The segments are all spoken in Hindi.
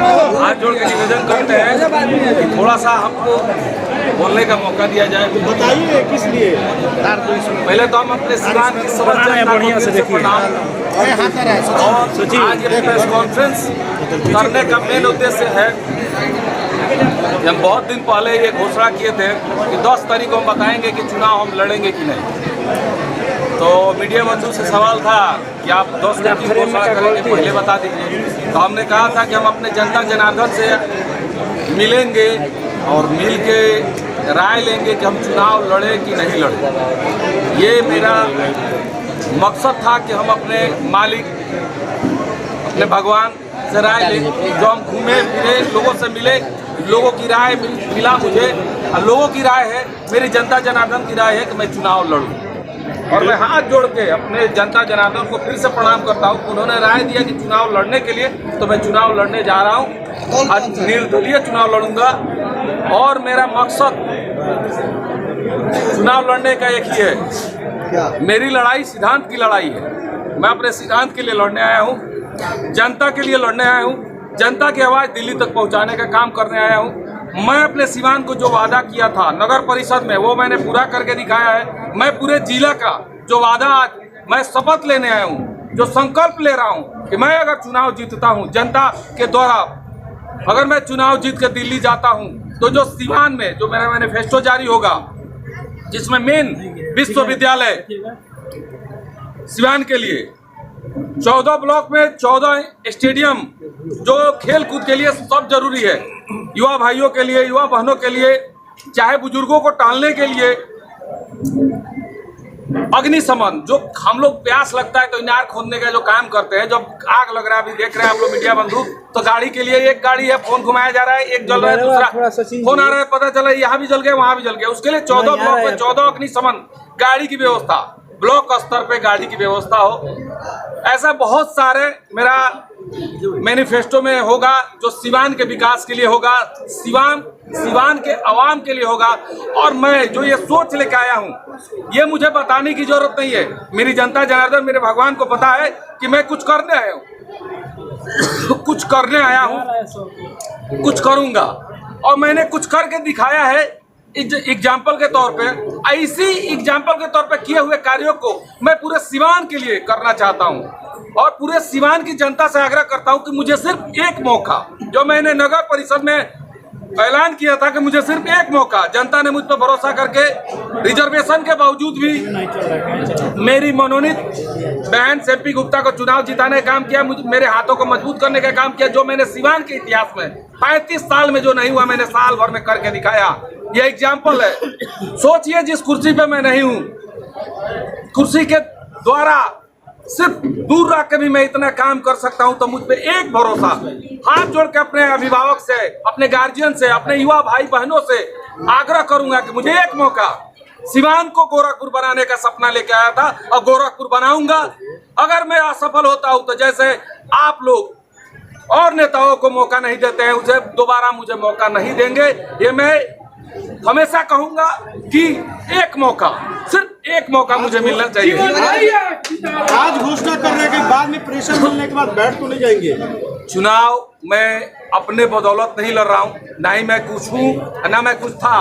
हाथ जोड़ के निवेदन करते हैं कि थोड़ा सा हमको बोलने का मौका दिया जाए। बताइए किस लिए? पहले तो हम अपने सिवान की बढ़िया से देखिए और आज ये प्रेस कॉन्फ्रेंस करने का मेन उद्देश्य है कि हम बहुत दिन पहले ये घोषणा किए थे कि 10 तारीख को हम बताएंगे कि चुनाव हम लड़ेंगे कि नहीं। तो मीडिया बंधु से सवाल था कि आप 10 तारीख की घोषणा करेंगे, पहले बता दीजिए। तो हमने कहा था कि हम अपने जनता जनार्दन से मिलेंगे और मिल के राय लेंगे कि हम चुनाव लड़े कि नहीं लड़े। ये मेरा मकसद था कि हम अपने मालिक, अपने भगवान से राय लें। जो हम घूमे फिरे, लोगों से मिले, लोगों की राय मिला मुझे, और लोगों की राय है, मेरी जनता जनार्दन की राय है कि मैं चुनाव लड़ूं। और मैं हाथ जोड़ के अपने जनता जनार्दन को फिर से प्रणाम करता हूं। उन्होंने राय दिया कि चुनाव लड़ने के लिए, तो मैं चुनाव लड़ने जा रहा हूं। आज निर्दलीय चुनाव लड़ूंगा और मेरा मकसद चुनाव लड़ने का एक ही है। मेरी लड़ाई सिद्धांत की लड़ाई है। मैं अपने सिद्धांत के लिए लड़ने आया हूँ, जनता के लिए लड़ने आया हूँ, जनता की आवाज़ दिल्ली तक पहुँचाने का काम करने आया हूँ। मैं अपने सिवान को जो वादा किया था नगर परिषद में, वो मैंने पूरा करके दिखाया है। मैं पूरे जिला का जो वादा आज मैं शपथ लेने आया हूँ, जो संकल्प ले रहा हूँ कि मैं अगर चुनाव जीतता हूँ जनता के द्वारा, अगर मैं चुनाव जीत के दिल्ली जाता हूँ, तो जो सिवान में जो मेरा मैनिफेस्टो जारी होगा, जिसमें मेन विश्वविद्यालय सिवान के लिए 14 ब्लॉक में 14 स्टेडियम, जो खेल कूद के लिए सब जरूरी है, युवा भाइयों के लिए, युवा बहनों के लिए, चाहे बुजुर्गों को टहलने के लिए, अग्निशमन, जो हम लोग प्यास लगता है तो इनार खोदने का जो काम करते हैं, जब आग लग रहा है, अभी देख रहे हैं आप लोग मीडिया बंधु, तो गाड़ी के लिए एक गाड़ी है, फोन घुमाया जा रहा है, एक जल रहा है, दूसरा फोन आ रहा है, पता चला यहाँ भी जल गया, वहां भी जल गया। उसके लिए 14 ब्लॉक में 14 अग्निशमन गाड़ी की व्यवस्था, ब्लॉक स्तर पे गाड़ी की व्यवस्था हो। ऐसा बहुत सारे मेरा मैनिफेस्टो में होगा, जो सिवान के विकास के लिए होगा, सिवान के आवाम के लिए होगा। और मैं जो ये सोच लेके आया हूँ, ये मुझे बताने की जरूरत नहीं है। मेरी जनता जनार्दन, मेरे भगवान को पता है कि मैं कुछ करने आया हूँ, कुछ करने आया हूँ, कुछ करूँगा। और मैंने कुछ करके दिखाया है। एग्जाम्पल के तौर पे, ऐसी एग्जाम्पल के तौर पे किए हुए कार्यों को मैं पूरे सिवान के लिए करना चाहता हूं और पूरे सिवान की जनता से आग्रह करता हूं कि मुझे सिर्फ एक मौका, जो मैंने नगर परिषद में ऐलान किया था कि मुझे सिर्फ एक मौका, जनता ने मुझ पर भरोसा करके रिजर्वेशन के बावजूद भी मेरी मनोनीत बहन सेम्पी गुप्ता को चुनाव जिताने का काम किया, मेरे हाथों को मजबूत करने का काम किया। जो मैंने सिवान के इतिहास में 35 साल में जो नहीं हुआ, मैंने साल भर में करके दिखाया। ये एग्जाम्पल है। सोचिए, जिस कुर्सी पे मैं नहीं हूँ, कुर्सी के द्वारा सिर्फ दूर रह के भी मैं इतना काम कर सकता हूं, तो मुझ पे एक भरोसा, हाथ जोड़ के अपने अभिभावक से, अपने गार्जियन से, अपने युवा भाई बहनों से आग्रह करूंगा कि मुझे एक मौका, सिवान को गोरखपुर बनाने का सपना लेके आया था और गोरखपुर बनाऊंगा। अगर मैं असफल होता हूं, तो जैसे आप लोग और नेताओं को मौका नहीं देते हैं, उसे दोबारा मुझे मौका नहीं देंगे। ये मैं हमेशा कहूंगा कि एक मौका, सिर्फ एक मौका मुझे मिलना चाहिए। आज घोषणा करने के बाद में, प्रेशर मिलने के बाद बैठ तो नहीं जाएंगे? चुनाव मैं अपने बदौलत नहीं लड़ रहा हूँ, ना ही मैं कुछ हूँ, ना मैं कुछ था,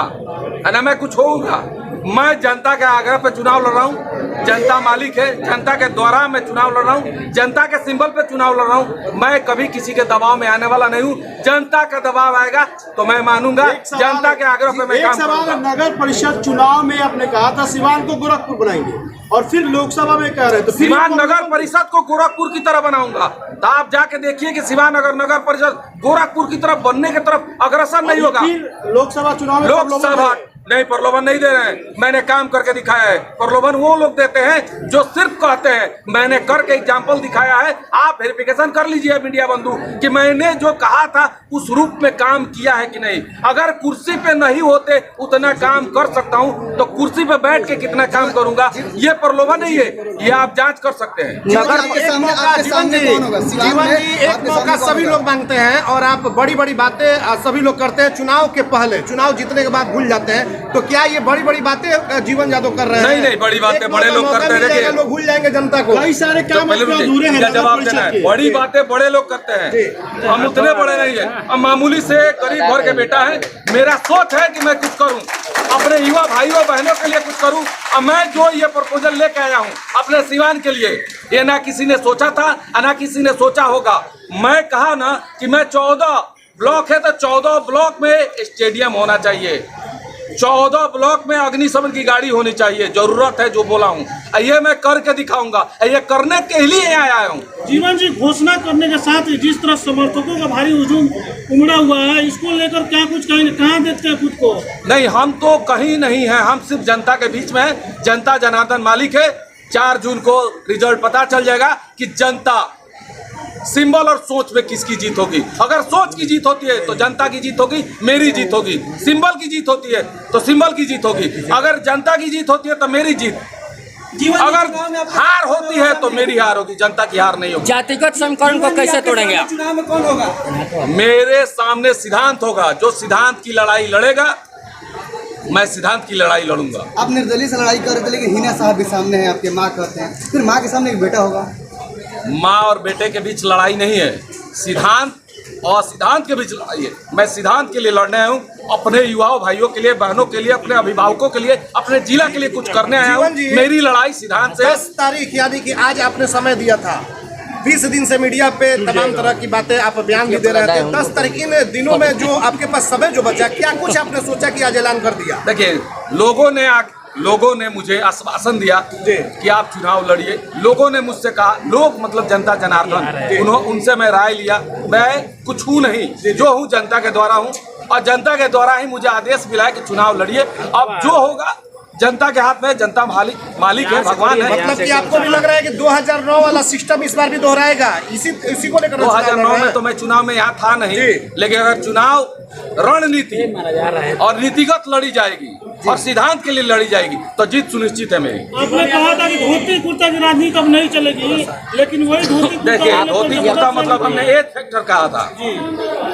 ना मैं कुछ होऊंगा। मैं जनता के आग्रह पे चुनाव लड़ रहा हूँ। जनता मालिक है, जनता के द्वारा मैं चुनाव लड़ रहा हूँ, जनता के सिंबल पे चुनाव लड़ रहा हूँ। मैं कभी किसी के दबाव में आने वाला नहीं हूँ। जनता का दबाव आएगा तो मैं मानूंगा, जनता के आग्रह पे मैं काम करूंगा। नगर परिषद चुनाव में आपने कहा था सिवान को गोरखपुर बनाएंगे, और फिर लोकसभा में कह रहे, तो सिवान नगर परिषद को गोरखपुर की तरह बनाऊंगा। तो आप जाके देखिए कि सिवान नगर परिषद गोरखपुर की तरफ बनने की तरफ अग्रसर नहीं होगा। लोकसभा चुनाव में लोकसभा नहीं, प्रलोभन नहीं दे रहे हैं, मैंने काम करके दिखाया है। प्रलोभन वो लोग देते हैं जो सिर्फ कहते हैं, मैंने करके एग्जाम्पल दिखाया है। आप वेरिफिकेशन कर लीजिए मीडिया बंधु कि मैंने जो कहा था उस रूप में काम किया है कि नहीं। अगर कुर्सी पे नहीं होते उतना काम कर सकता हूं, तो कुर्सी पे बैठ के कितना काम करूंगा, ये प्रलोभन नहीं है, ये आप जांच कर सकते हैं। जीवन जी एक मौका सभी लोग मांगते हैं, और आप बड़ी बड़ी बातें सभी लोग करते हैं चुनाव के पहले, चुनाव जीतने के बाद भूल जाते हैं। तो क्या ये बड़ी बड़ी बातें जीवन यादव कर रहे हैं? नहीं, बड़ी बातें बड़े लोग करते हैं। देखिए, लोग भूल जाएंगे जनता को। कई सारे काम अधूरे हैं। जवाब देना है। बड़ी बातें बड़े लोग करते हैं, हम उतने बड़े नहीं है। हम मामूली से गरीब घर के बेटा है। मेरा सोच है कि मैं कुछ करूं, अपने युवा भाइयों बहनों के लिए कुछ करूं। और मैं जो ये प्रपोजल लेके आया हूं अपने सिवान के लिए, ये ना किसी ने सोचा था ना किसी ने सोचा होगा। मैं कहा ना कि मैं 14 ब्लॉक है तो 14 ब्लॉक में स्टेडियम होना चाहिए, 14 ब्लॉक में अग्निशमन की गाड़ी होनी चाहिए। जरूरत है जो बोला हूँ, ये मैं करके दिखाऊंगा। ये करने के लिए आया हूँ। जीवन जी, घोषणा करने के साथ जिस तरह समर्थकों का भारी हुजूम उमड़ा हुआ है, इसको लेकर क्या कुछ कहाँ देखते हैं खुद को? नहीं, हम तो कहीं नहीं है, हम सिर्फ जनता के बीच में हैं। जनता जनार्दन मालिक है। 4 जून को रिजल्ट पता चल जाएगा कि जनता सिंबल और सोच में किसकी जीत होगी। अगर सोच की जीत होती है तो जनता की जीत होगी, मेरी जीत होगी। सिंबल की जीत होती है तो सिंबल की जीत होगी। अगर जनता की जीत होती है तो मेरी जीत। अगर हार होती है तो मेरी हार होगी, जनता की हार नहीं होगी। जातिगत समीकरण को कैसे तोड़ेंगे आप? चुनाव में कौन होगा? मेरे सामने सिद्धांत होगा। जो सिद्धांत की लड़ाई लड़ेगा, मैं सिद्धांत की लड़ाई लड़ूंगा। आप निर्दलीय से लड़ाई कर रहे थे, लेकिन हिना साहब भी सामने हैं, आपके माँ कहते हैं, फिर माँ के सामने एक बेटा होगा। माँ और बेटे के बीच लड़ाई नहीं है, सिद्धांत और सिद्धांत के बीच लड़ाई है। मैं सिद्धांत के लिए लड़ने आया हूँ, अपने युवाओं भाइयों के लिए, बहनों के लिए, अपने अभिभावकों के लिए, अपने जिला के लिए कुछ करने आया हूँ। मेरी लड़ाई सिद्धांत से। 10 तारीख यानी कि आज आपने समय दिया था, 20 दिन से मीडिया पे तमाम तरह की बातें आप बयान भी दे रहे थे। 10 तारीख इन दिनों में जो आपके पास समय जो बचा, क्या कुछ आपने सोचा कि आज ऐलान कर दिया? देखिए, लोगों ने मुझे आश्वासन दिया कि आप चुनाव लड़िए। लोगों ने मुझसे कहा, लोग मतलब जनता जनार्दन, उनसे मैं राय लिया। मैं कुछ हूँ नहीं, जो हूँ जनता के द्वारा हूँ, और जनता के द्वारा ही मुझे आदेश मिला है कि चुनाव लड़िए। अब जो होगा जनता के हाथ में, जनता मालिक है, भगवान है। मतलब कि आपको भी लग रहा है कि 2009 वाला सिस्टम इस बार भी दोहराएगा, इसी को लेकर? 2009 में तो मैं चुनाव में यहाँ था नहीं, लेकिन अगर चुनाव रणनीति और नीतिगत लड़ी जाएगी और सिद्धांत के लिए लड़ी जाएगी तो जीत सुनिश्चित है मेरी। आपने कहा था कि धोती कुर्ता की राजनीति अब नहीं चलेगी, लेकिन वही धोती देखिए, धोती कुर्ता मतलब हमने एक फैक्टर कहा था।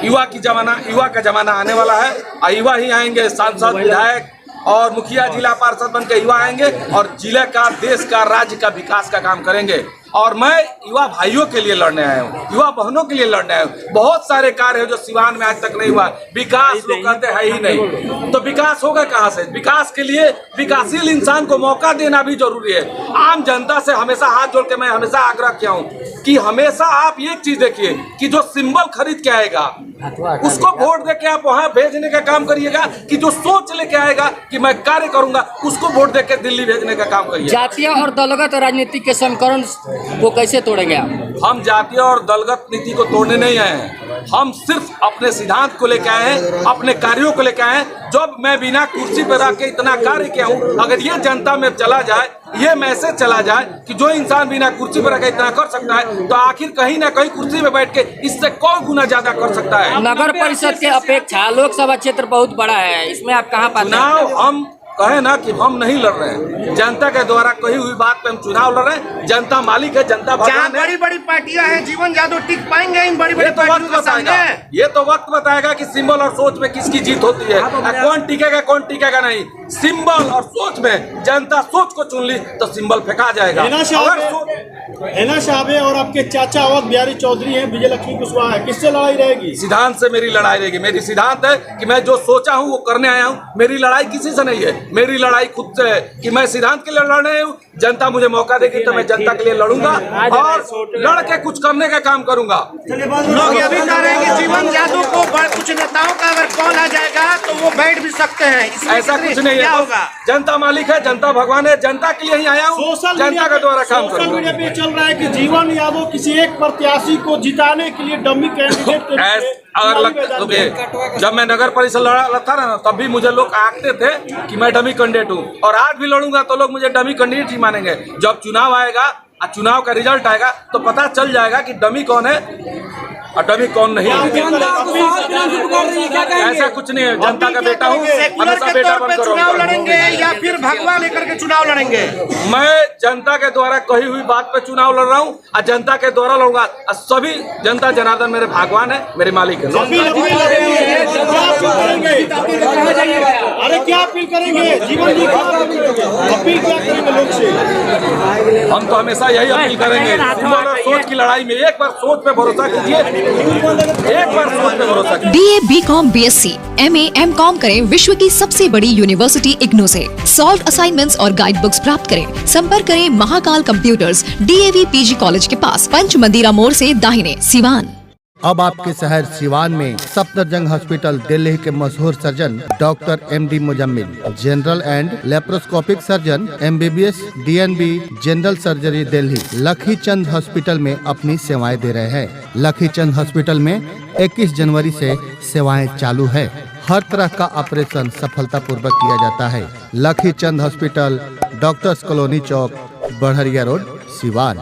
युवा का जमाना आने वाला है, और युवा ही आएंगे। सांसद, विधायक और मुखिया, जिला पार्षद बन के युवा आएंगे और जिले का, देश का, राज्य का विकास का काम करेंगे। और मैं युवा भाइयों के लिए लड़ने आया हूँ, युवा बहनों के लिए लड़ने आया हूँ। बहुत सारे कार्य है जो सिवान में आज तक नहीं हुआ। विकास लोग कहते हैं ही नहीं, तो विकास होगा कहाँ से? विकास के लिए विकासशील इंसान को मौका देना भी जरूरी है। आम जनता से हमेशा हाथ जोड़ के मैं हमेशा आग्रह किया हूँ कि हमेशा आप एक चीज देखिए कि जो सिंबल खरीद के आएगा उसको वोट दे के आप वहाँ भेजने का काम करिएगा, कि जो सोच लेके आएगा कि मैं कार्य करूंगा उसको वोट दे के दिल्ली भेजने का काम करिए। जातीय और दलगत राजनीति के समीकरण को कैसे तोड़ेंगे आप? हम जातीय और दलगत नीति को तोड़ने नहीं आए हैं, हम सिर्फ अपने सिद्धांत को लेकर आए हैं, अपने कार्यों को लेकर आए हैं। जब मैं बिना कुर्सी पर रह के इतना कार्य किया हूँ, अगर ये जनता में चला जाए, ये मैसेज चला जाए कि जो इंसान बिना कुर्सी पर रह के इतना कर सकता है, तो आखिर कहीं ना कहीं कुर्सी में बैठ के इससे कौन गुना ज्यादा कर सकता है। नगर परिषद के अपेक्षा लोकसभा क्षेत्र बहुत बड़ा है, इसमें आप कहाँ पाते हैं? चुनाव हम कहे ना कि हम नहीं लड़ रहे हैं, जनता के द्वारा कही हुई बात पे हम चुनाव लड़ रहे हैं। जनता मालिक है, जनता भगवान है। बड़ी बड़ी पार्टियां हैं, जीवन यादव टिक पाएंगे इन बड़ी बड़ी पार्टियों के सामने? ये तो वक्त बताएगा कि सिंबल और सोच में किसकी जीत होती है, कौन टिकेगा नहीं। सिंबल और सोच में जनता सोच को चुन ली तो सिंबल फेंका जाएगा। हेना साहब और आपके चाचा अवध बिहारी चौधरी हैं, विजय लक्ष्मी कुशवाहा है, किससे लड़ाई रहेगी? सिद्धांत से मेरी लड़ाई रहेगी। मेरी सिद्धांत है कि मैं जो सोचा हूँ वो करने आया हूँ। मेरी लड़ाई किसी से नहीं है, मेरी लड़ाई खुद से है कि मैं सिद्धांत के लिए लड़ने आया हूँ। जनता मुझे मौका देगी तो मैं जनता के लिए लड़ूंगा और लड़ के कुछ करने का काम करूंगा। लोग ये भी कह रहे हैं कि जीवन यादव को कुछ नेताओं का अगर कॉल आ जाएगा तो वो बैठ भी सकते हैं। ऐसा कुछ नहीं है, जनता मालिक है, जनता भगवान है, जनता के लिए ही आया हूँ, जनता के द्वारा काम करूंगा। सोशल मीडिया पे चल रहा है कि जीवन यादव किसी एक प्रत्याशी को जिताने के लिए डमी कैंडिडेट के जब मैं नगर परिषद लड़ा था ना, तब भी मुझे लोग आंकते थे कि मैं डमी कैंडिडेट हूँ, और आज भी लड़ूंगा तो लोग मुझे डमी कैंडिडेट ही मानेंगे। जब चुनाव आएगा और चुनाव का रिजल्ट आएगा तो पता चल जाएगा कि डमी कौन है और डमी कौन नहीं है। ऐसा कुछ नहीं है, जनता का बेटा हूँ, हमेशा बेटा बनकर चुनाव रहूंगा। लड़ेंगे या फिर भगवा लेकर के चुनाव लड़ेंगे? मैं जनता के द्वारा कही हुई बात पे चुनाव लड़ रहा हूँ और जनता के द्वारा लड़ूंगा। और सभी जनता जनार्दन मेरे भगवान है, मेरे मालिक है। अरे क्या अपील करेंगे जीवन जी, अपील क्या करेंगे लोग से? हम तो हमेशा यही अपील करेंगे, सिंबल और सोच की लड़ाई में एक बार सोच पे भरोसा कीजिए, एक बार सोच पे भरोसा कीजिए। BA, BCom, BSc, MA, MCom करें विश्व की सबसे बड़ी यूनिवर्सिटी इग्नू से। सॉल्व असाइनमेंट्स और गाइड बुक्स प्राप्त करें। संपर्क करें Mahakal computers, DAV PG college के पास, पंच मंदिरा मोड़ से दाहिने, सिवान। अब आपके शहर सिवान में सफदरजंग हॉस्पिटल दिल्ली के मशहूर surgeon doctor MD Muzammil, general and laparoscopic surgeon MBBS DNB general surgery Delhi, लखी चंद हॉस्पिटल में अपनी सेवाएं दे रहे हैं। लखी चंद हॉस्पिटल में 21 जनवरी से सेवाएं चालू है। हर तरह का ऑपरेशन सफलतापूर्वक किया जाता है। लखी चंद हॉस्पिटल, डॉक्टर्स कॉलोनी चौक, बढ़िया रोड, सिवान।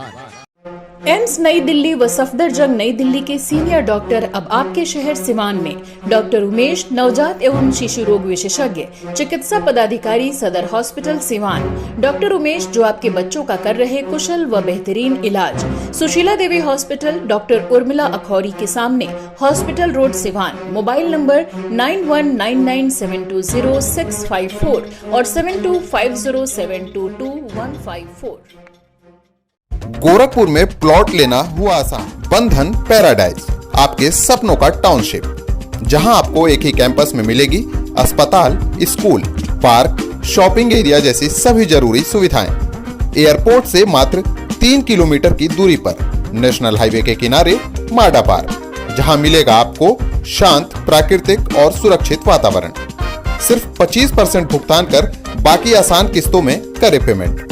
एम्स नई दिल्ली व सफदरजंग नई दिल्ली के सीनियर डॉक्टर अब आपके शहर सिवान में। डॉक्टर उमेश, नवजात एवं शिशु रोग विशेषज्ञ, चिकित्सा पदाधिकारी, सदर हॉस्पिटल सिवान। डॉक्टर उमेश जो आपके बच्चों का कर रहे कुशल व बेहतरीन इलाज। सुशीला देवी हॉस्पिटल, डॉक्टर उर्मिला अखौरी के सामने, hospital road Siwan. Mobile number 9199720654 और 7250722154। गोरखपुर में प्लॉट लेना हुआ आसान। बंधन पैराडाइज, आपके सपनों का टाउनशिप, जहां आपको एक ही कैंपस में मिलेगी अस्पताल, स्कूल, पार्क, शॉपिंग एरिया जैसी सभी जरूरी सुविधाएं। एयरपोर्ट से मात्र 3 किलोमीटर की दूरी पर, नेशनल हाईवे के किनारे माडा पार्क, जहां मिलेगा आपको शांत, प्राकृतिक और सुरक्षित वातावरण। सिर्फ 25% भुगतान कर बाकी आसान किस्तों में करे पेमेंट।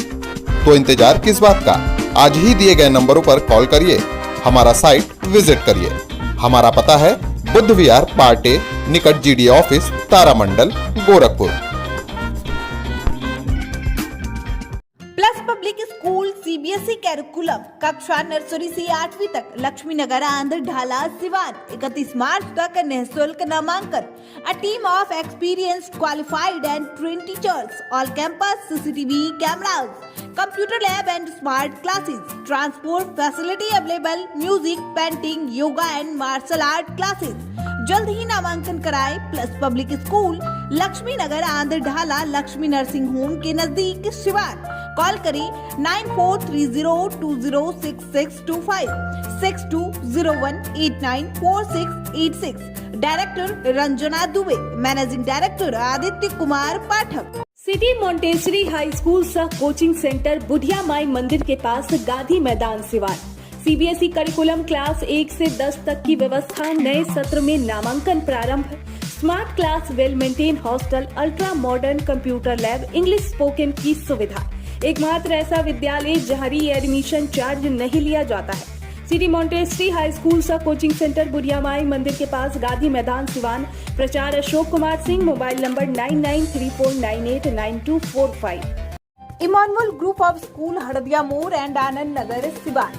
तो इंतजार किस बात का? आज ही दिए गए नंबरों पर कॉल करिए, हमारा साइट विजिट करिए। हमारा पता है बुद्ध विहार पार्टे निकट GD ऑफिस, तारामंडल, Gorakhpur. Plus public school CBSE curriculum, कक्षा नर्सरी से 8वीं तक, लक्ष्मी नगर, आंध्र ढाला, सिवान। 31 मार्च तक निःशुल्क नामांकन। A team of experienced, qualified and trained teachers. All campus CCTV cameras. Computer lab and smart classes. Transport facility available. Music, painting, yoga and martial art classes. जल्द ही नामांकन कराएं। प्लस पब्लिक स्कूल, लक्ष्मी नगर, आंध्र ढाला, लक्ष्मी नर्सिंग होम के नजदीक, सिवान। कॉल करें 9430206625 6201894686। Director Ranjana Dubey, managing director Aditya Kumar Pathak. City Montessori high school सह कोचिंग सेंटर बुधिया माई मंदिर के पास, Gandhi Maidan, Siwan. CBSE curriculum class 1 से 10 तक की व्यवस्था। नए सत्र में नामांकन प्रारंभ। Smart class, well maintain hostel, ultra modern computer lab, English spoken की सुविधा। एकमात्र ऐसा विद्यालय जहां री एडमिशन चार्ज नहीं लिया जाता है। सिटी मॉन्टेसरी हाई स्कूल सा कोचिंग सेंटर बुढ़िया माई मंदिर के पास, गांधी मैदान, सिवान। प्रचार Ashok Kumar Singh. Mobile number 9934989245। Emmanuel group of school, Hardiya Mor and Anand Nagar, Siwan.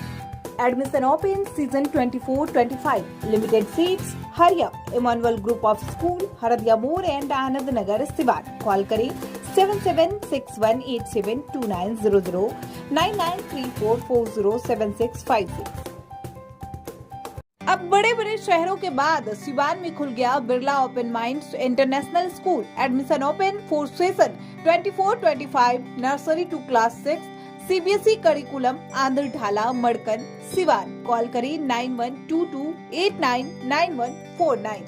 Admission open season 24-25. Limited seats. Hurry up. Emmanuel Group of School, Haradia More and Anand Nagar, Siwan. Call करें 7761872900 9934407656। अब बड़े बड़े शहरों के बाद सिवान में खुल गया Birla open minds international school. Admission open for session 24-25, nursery to class 6, CBSE करिकुलम, आंध्र ढाला, मड़कन, सिवान। कॉल करें 9122899149।